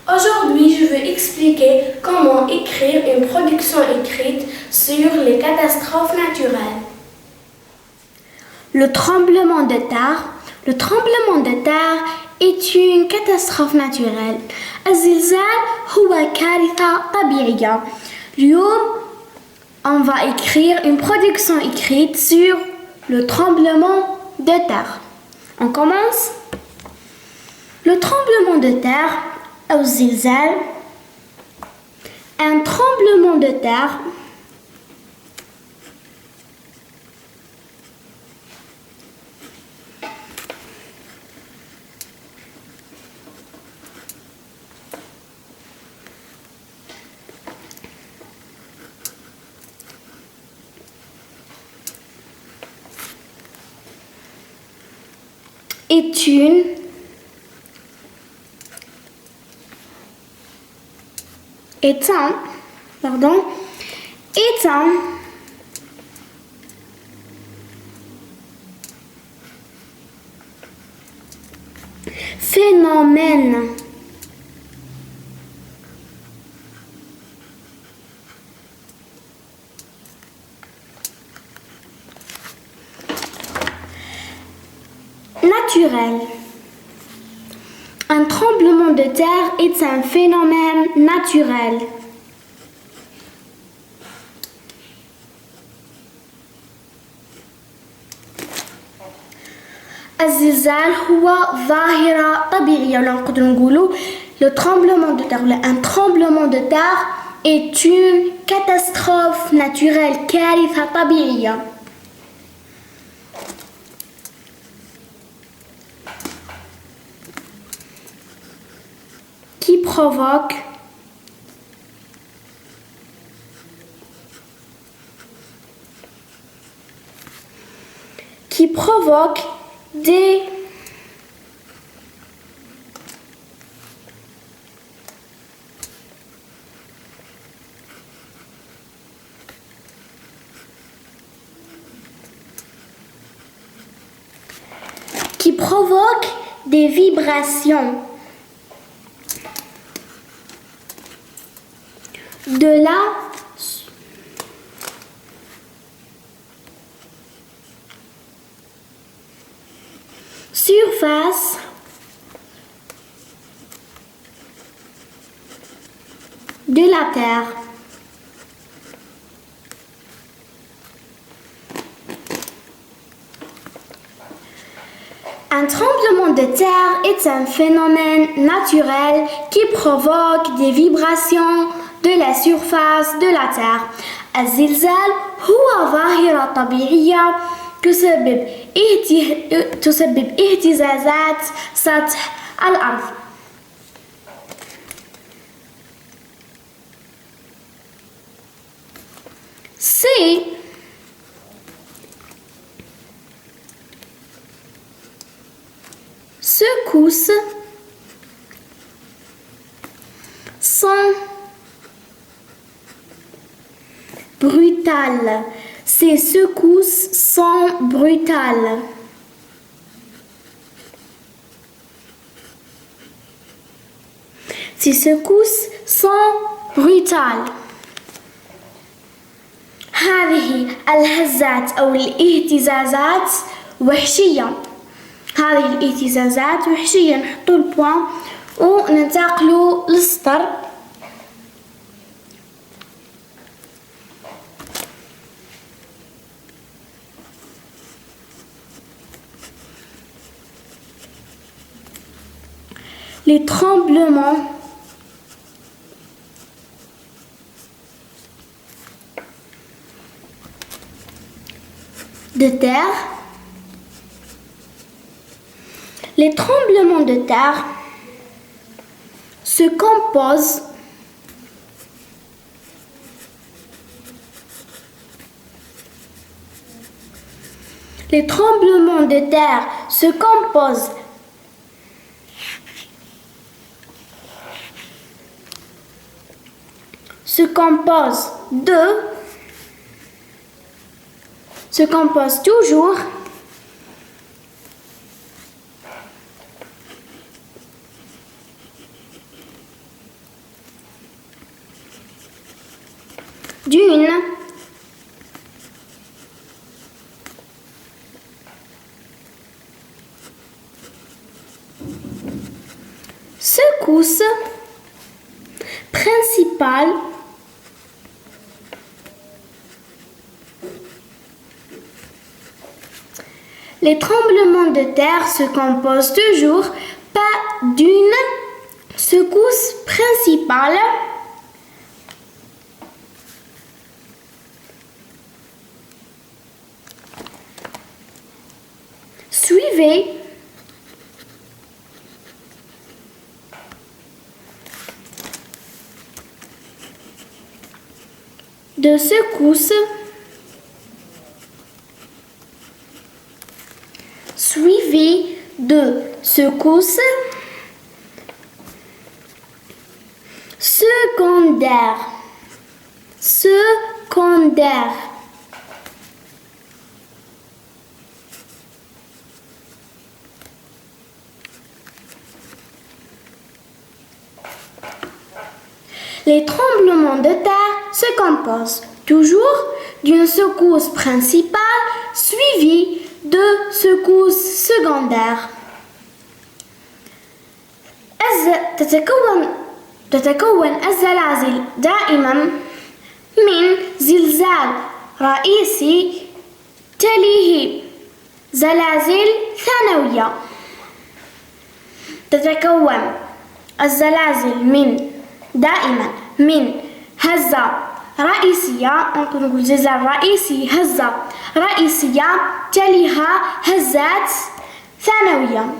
Aujourd'hui, je vais expliquer comment écrire une production écrite sur les catastrophes naturelles. Le tremblement de terre. Le tremblement de terre est une catastrophe naturelle. الزلزال هو كارثة طبيعية. اليوم, on va écrire une production écrite sur le tremblement de terre. On commence. Le tremblement de terre, أو الزلزال, un tremblement de terre est un phénomène naturel. Un tremblement de terre est un phénomène naturel. الزلزال هو ظاهرة طبيعية. نقدر نقولوا le tremblement de terre. Un tremblement de terre est une catastrophe naturelle. كارثة طبيعية. Qui provoque des vibrations de la surface de la Terre. Un tremblement de terre est un phénomène naturel qui provoque des vibrations de la surface de la Terre. الزلزال هو ظاهرة طبيعية تسبب اهتزازات سطح الأرض. Ces secousses sont brutales. Ces secousses sont brutales. Ces secousses sont brutales. هذه الهزات أو الاهتزازات وحشية. هذه الاهتزازات وحشية. نحطوا البوان وننتقلوا للسطر. Les tremblements de terre. Les tremblements de terre se composent toujours d'une secousse principale les tremblements de terre se composent toujours pas d'une secousse principale suivie de secousses suivi de secousses secondaires. Les tremblements de terre se composent toujours d'une secousse principale suivie de secousses secondaires. تتكون الزلازل دائما من زلزال رئيسي تليه زلازل ثانوية. تتكون الزلازل دائما من هزة رئيسية، ممكن نقول زلزال رئيسي، هزة رئيسية تليها هزات ثانوية.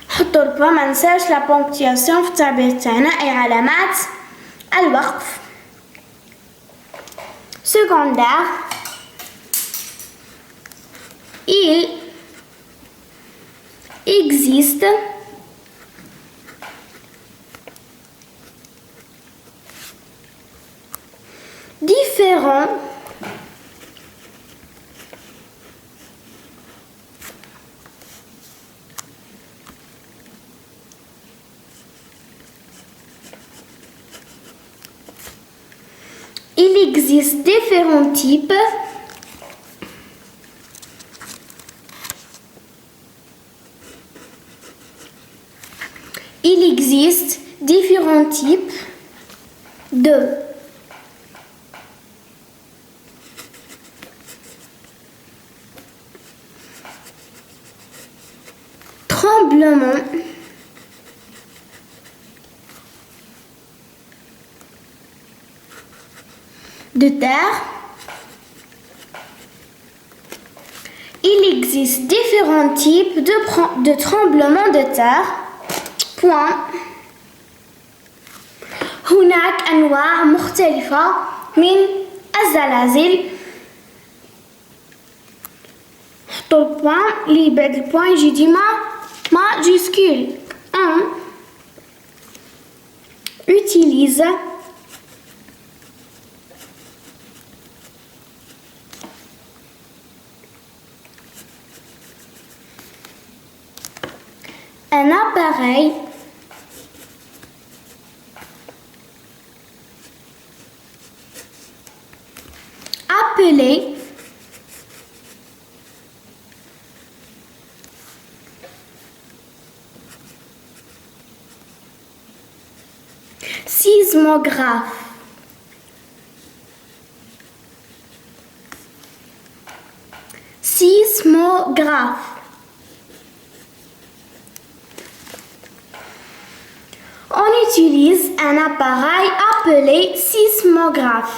حطوا البوا، ما ننساش لا بونكتياسيون في التعبير تاعنا، أي علامات الوقف. secondaire il existe différents il existe différents types de tremblements de terre. Il existe différents types de tremblements de terre. Point. هناك أنواع مختلفة من الزلازل. حطوا البوان اللي بعد البوان يجي ديما ماجيسكول. On utilise un appareil appelé sismographe. Sismographe. On utilise un appareil appelé sismographe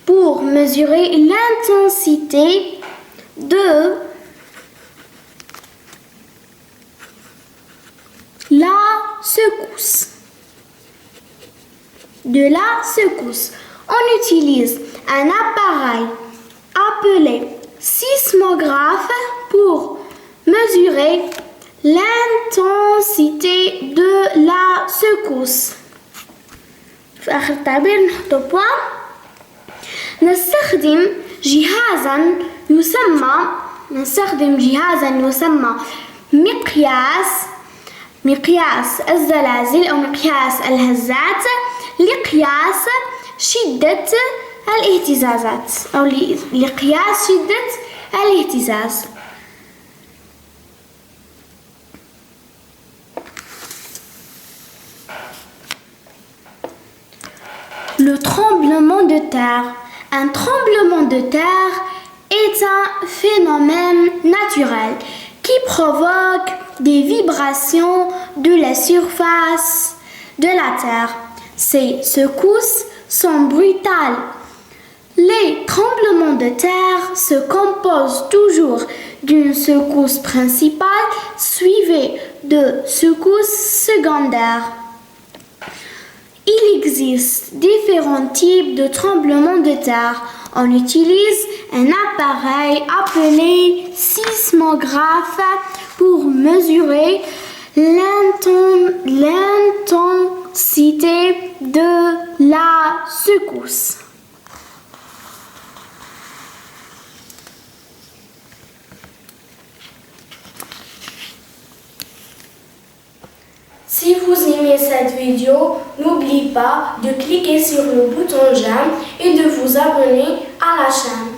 pour mesurer l'intensité de la secousse. de la secousse. On utilise un appareil appelé sismographe pour mesurer l'intensité de la secousse. في آخر التعبير نحطو بوان. نستخدم جهازا يسمى مقياس الزلازل أو مقياس الهزات لقياس شدة الاهتزازات أو لقياس شدة الاهتزاز. Le tremblement de terre. Un tremblement de terre est un phénomène naturel qui provoque des vibrations de la surface de la Terre. Ces secousses sont brutales. Les tremblements de terre se composent toujours d'une secousse principale suivie de secousses secondaires. Il existe différents types de tremblements de terre. On utilise un appareil appelé sismographe pour mesurer l'intensité de la secousse. Si vous aimez cette vidéo, n'oubliez pas de cliquer sur le bouton j'aime et de vous abonner à la chaîne.